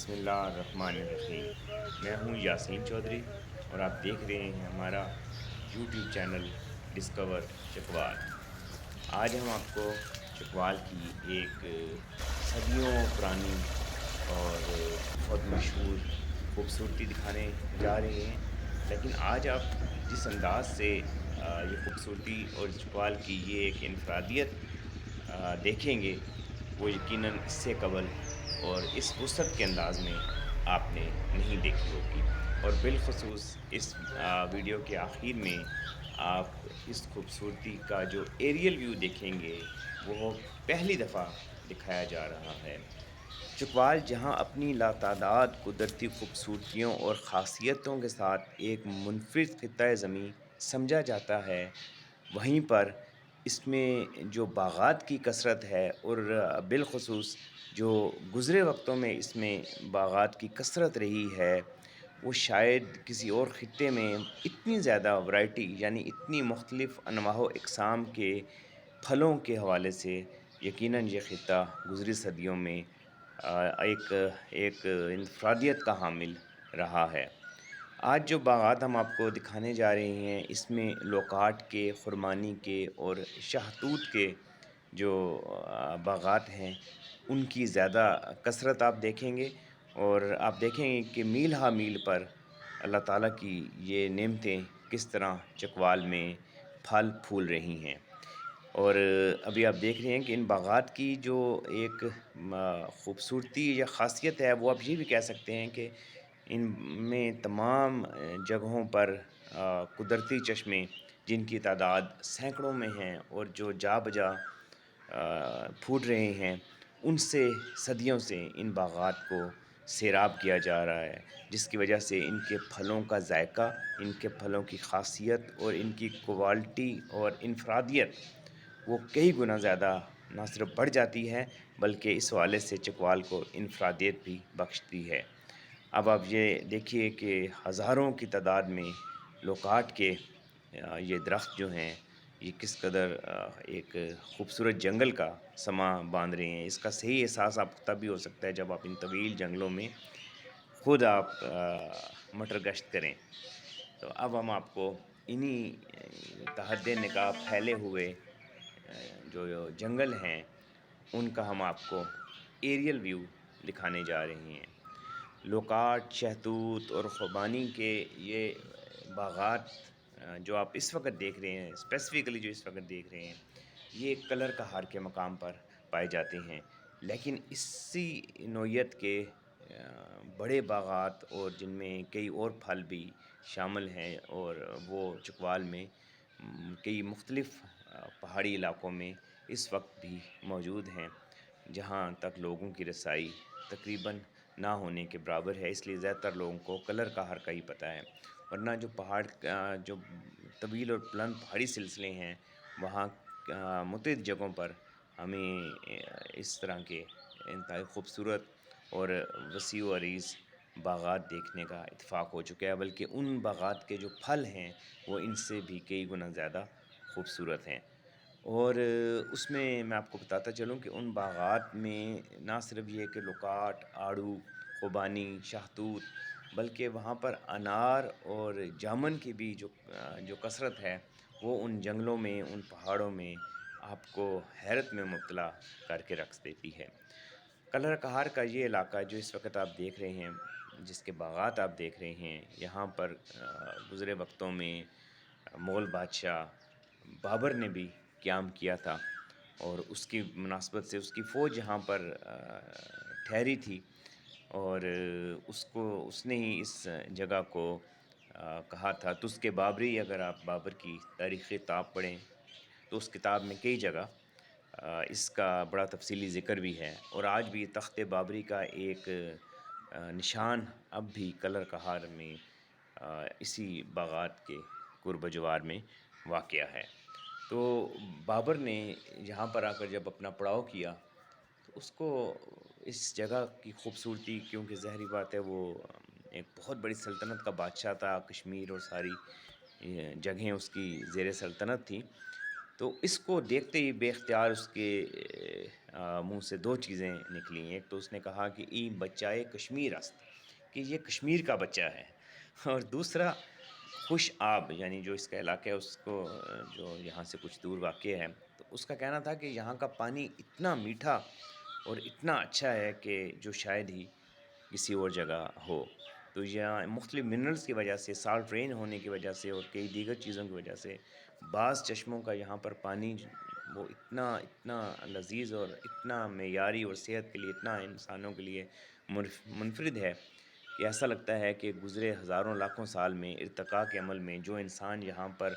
بسم اللہ الرحمن الرحیم۔ میں ہوں یاسین چودھری اور آپ دیکھ رہے ہیں ہمارا یوٹیوب چینل ڈسکور چکوال۔ آج ہم آپ کو چکوال کی ایک صدیوں پرانی اور بہت مشہور خوبصورتی دکھانے جا رہے ہیں، لیکن آج آپ جس انداز سے یہ خوبصورتی اور چکوال کی یہ ایک انفرادیت دیکھیں گے، وہ یقیناً اس سے قبل اور اس وسعت کے انداز میں آپ نے نہیں دیکھی ہوگی، اور بالخصوص اس ویڈیو کے آخر میں آپ اس خوبصورتی کا جو ایریل ویو دیکھیں گے وہ پہلی دفعہ دکھایا جا رہا ہے۔ چکوال جہاں اپنی لاتعداد قدرتی خوبصورتیوں اور خاصیتوں کے ساتھ ایک منفرد خطۂ زمیں سمجھا جاتا ہے، وہیں پر اس میں جو باغات کی کثرت ہے اور بالخصوص جو گزرے وقتوں میں اس میں باغات کی کثرت رہی ہے، وہ شاید کسی اور خطے میں اتنی زیادہ ورائٹی، یعنی اتنی مختلف انواع و اقسام کے پھلوں کے حوالے سے یقیناً یہ خطہ گزری صدیوں میں ایک ایک انفرادیت کا حامل رہا ہے۔ آج جو باغات ہم آپ کو دکھانے جا رہے ہیں، اس میں لوکاٹ کے، خرمانی کے اور شاہتوت کے جو باغات ہیں، ان کی زیادہ کثرت آپ دیکھیں گے، اور آپ دیکھیں گے کہ میل ہا میل پر اللہ تعالیٰ کی یہ نعمتیں کس طرح چکوال میں پھل پھول رہی ہیں۔ اور ابھی آپ دیکھ رہے ہیں کہ ان باغات کی جو ایک خوبصورتی یا خاصیت ہے، وہ آپ یہ بھی کہہ سکتے ہیں کہ ان میں تمام جگہوں پر قدرتی چشمے، جن کی تعداد سینکڑوں میں ہیں اور جو جا بجا پھوٹ رہے ہیں، ان سے صدیوں سے ان باغات کو سیراب کیا جا رہا ہے، جس کی وجہ سے ان کے پھلوں کا ذائقہ، ان کے پھلوں کی خاصیت اور ان کی کوالٹی اور انفرادیت وہ کئی گنا زیادہ نہ صرف بڑھ جاتی ہے، بلکہ اس حوالے سے چکوال کو انفرادیت بھی بخشتی ہے۔ اب آپ یہ دیکھیے کہ ہزاروں کی تعداد میں لوکاٹ کے یہ درخت جو ہیں، یہ کس قدر ایک خوبصورت جنگل کا سماں باندھ رہے ہیں۔ اس کا صحیح احساس آپ کو تب بھی ہو سکتا ہے جب آپ ان طویل جنگلوں میں خود آپ مٹر گشت کریں۔ تو اب ہم آپ کو انہی تحت نقاب پھیلے ہوئے جو جنگل ہیں، ان کا ہم آپ کو ایریل ویو دکھانے جا رہے ہیں۔ لوکاٹ، شہتوت اور خوبانی کے یہ باغات جو آپ اس وقت دیکھ رہے ہیں، اسپیسیفکلی جو اس وقت دیکھ رہے ہیں، یہ کلر کہار کے مقام پر پائے جاتے ہیں، لیکن اسی نوعیت کے بڑے باغات اور جن میں کئی اور پھل بھی شامل ہیں، اور وہ چکوال میں کئی مختلف پہاڑی علاقوں میں اس وقت بھی موجود ہیں، جہاں تک لوگوں کی رسائی تقریباً نہ ہونے کے برابر ہے۔ اس لیے زیادہ تر لوگوں کو کلر کہار کا ہی پتہ ہے، ورنہ جو پہاڑ جو طویل اور بلند پہاڑی سلسلے ہیں، وہاں متعدد جگہوں پر ہمیں اس طرح کے انتہائی خوبصورت اور وسیع و عریض باغات دیکھنے کا اتفاق ہو چکا ہے، بلکہ ان باغات کے جو پھل ہیں وہ ان سے بھی کئی گنا زیادہ خوبصورت ہیں۔ اور اس میں آپ کو بتاتا چلوں کہ ان باغات میں نہ صرف یہ کہ لوکاٹ، آڑو، خوبانی، شاہتوت، بلکہ وہاں پر انار اور جامن کی بھی جو کثرت ہے، وہ ان جنگلوں میں، ان پہاڑوں میں آپ کو حیرت میں مبتلا کر کے رکھ دیتی ہے۔ کلر کہار کا یہ علاقہ جو اس وقت آپ دیکھ رہے ہیں، جس کے باغات آپ دیکھ رہے ہیں، یہاں پر گزرے وقتوں میں مغل بادشاہ بابر نے بھی قیام کیا تھا، اور اس کی مناسبت سے اس کی فوج یہاں پر ٹھہری تھی، اور اس نے ہی اس جگہ کو کہا تھا تُس کے بابری۔ اگر آپ بابر کی تاریخی کتاب پڑھیں تو اس کتاب میں کئی جگہ اس کا بڑا تفصیلی ذکر بھی ہے، اور آج بھی تخت بابری کا ایک نشان اب بھی کلر کہار میں اسی باغات کے قرب و جوار میں واقع ہے۔ تو بابر نے یہاں پر آ کر جب اپنا پڑاؤ کیا، تو اس کو اس جگہ کی خوبصورتی، کیونکہ ظاہری بات ہے وہ ایک بہت بڑی سلطنت کا بادشاہ تھا، کشمیر اور ساری جگہیں اس کی زیر سلطنت تھیں، تو اس کو دیکھتے ہی بے اختیار اس کے منہ سے دو چیزیں نکلیں. ایک تو اس نے کہا کہ ای بچہ کشمیر است، کہ یہ کشمیر کا بچہ ہے، اور دوسرا خوش آب، یعنی جو اس کا علاقہ ہے اس کو جو یہاں سے کچھ دور واقع ہے، تو اس کا کہنا تھا کہ یہاں کا پانی اتنا میٹھا اور اتنا اچھا ہے کہ جو شاید ہی کسی اور جگہ ہو. تو یہاں مختلف منرلز کی وجہ سے، سالٹ رین ہونے کی وجہ سے اور کئی دیگر چیزوں کی وجہ سے بعض چشموں کا یہاں پر پانی وہ اتنا لذیذ اور اتنا معیاری اور صحت کے لیے اتنا انسانوں کے لیے منفرد ہے کہ ایسا لگتا ہے کہ گزرے ہزاروں لاکھوں سال میں ارتقاء کے عمل میں جو انسان یہاں پر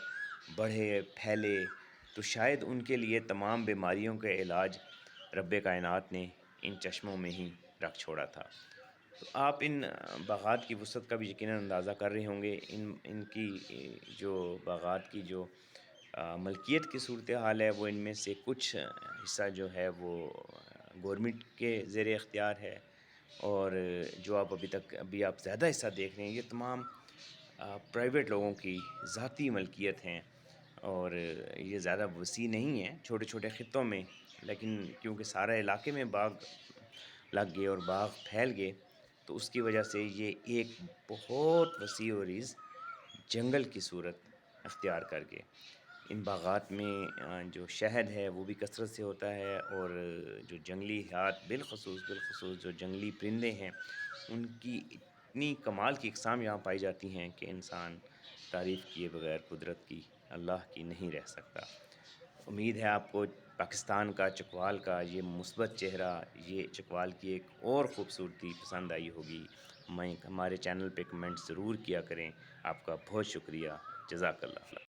بڑھے پھیلے، تو شاید ان کے لیے تمام بیماریوں کا علاج رب کائنات نے ان چشموں میں ہی رکھ چھوڑا تھا. تو آپ ان باغات کی وسعت کا بھی یقیناً اندازہ کر رہے ہوں گے. ان کی جو باغات کی جو ملکیت کی صورتحال ہے، وہ ان میں سے کچھ حصہ جو ہے وہ گورنمنٹ کے زیر اختیار ہے، اور جو ابھی آپ زیادہ حصہ دیکھ رہے ہیں، یہ تمام پرائیویٹ لوگوں کی ذاتی ملکیت ہیں، اور یہ زیادہ وسیع نہیں ہیں، چھوٹے چھوٹے خطوں میں. لیکن کیونکہ سارے علاقے میں باغ لگ گئے اور باغ پھیل گئے، تو اس کی وجہ سے یہ ایک بہت وسیع و عریض جنگل کی صورت اختیار کر گئے. ان باغات میں جو شہد ہے وہ بھی کثرت سے ہوتا ہے، اور جو جنگلی حیات بالخصوص جو جنگلی پرندے ہیں، ان کی اتنی کمال کی اقسام یہاں پائی جاتی ہیں کہ انسان تعریف کیے بغیر قدرت کی، اللہ کی نہیں رہ سکتا. امید ہے آپ کو پاکستان کا، چکوال کا یہ مثبت چہرہ، یہ چکوال کی ایک اور خوبصورتی پسند آئی ہوگی. ہمارے چینل پہ کمنٹ ضرور کیا کریں. آپ کا بہت شکریہ. جزاک اللہ.